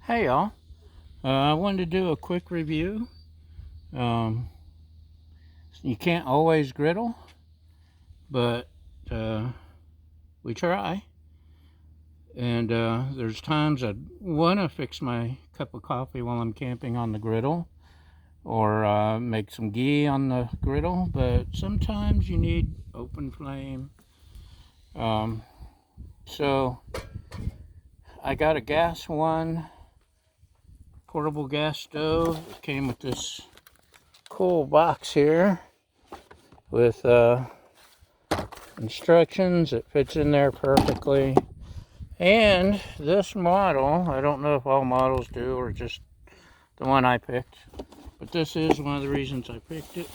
Hey y'all, I wanted to do a quick review. Um, you can't always griddle, but we try. And there's times I want to fix my cup of coffee while I'm camping on the griddle, or make some ghee on the griddle, but sometimes you need open flame. So I got a gas one, portable gas stove. It came with this cool box here with instructions. It fits in there perfectly. And this model, I don't know if all models do or just the one I picked, but this is one of the reasons I picked it.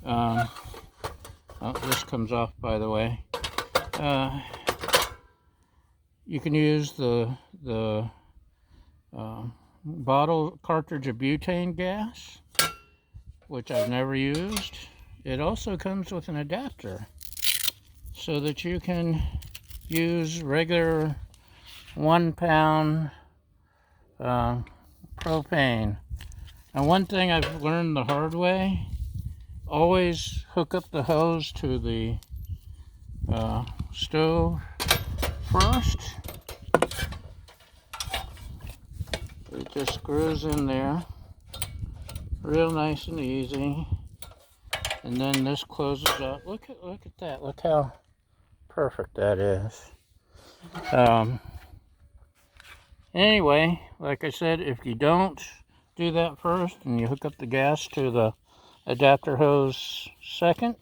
Oh, this comes off, by the way. You can use the bottle cartridge of butane gas, which I've never used. It also comes with an adapter so that you can use regular 1 pound propane. And one thing I've learned the hard way, always hook up the hose to the stove first. It just screws in there real nice and easy, and then this closes up. Look at that. Look how perfect that is. Anyway, like I said, if you don't do that first and you hook up the gas to the adapter hose second,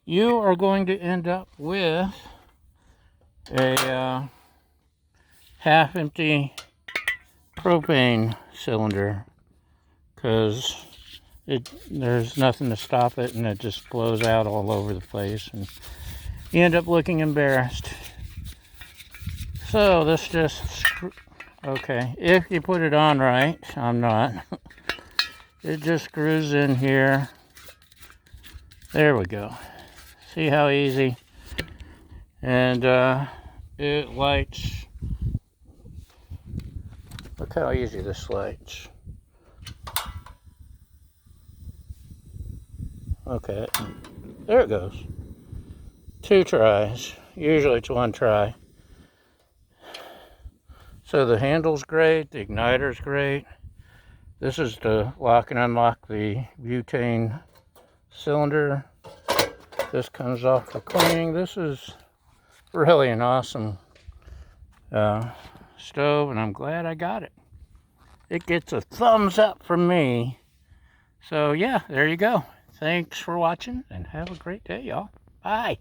you are going to end up with a half empty propane cylinder, because there's nothing to stop it, and it just blows out all over the place and you end up looking embarrassed. So this just okay, if you put it on right. I'm not. It just screws in here. There we go. See how easy? And it lights. Look how easy this lights. Okay, there it goes. 2 tries. Usually it's 1 try. So the handle's great, the igniter's great. This is to lock and unlock the butane cylinder. This comes off for cleaning. This is really an awesome stove, and I'm glad I got it. It gets a thumbs up from me. So yeah, there you go. Thanks for watching, and have a great day, y'all. Bye.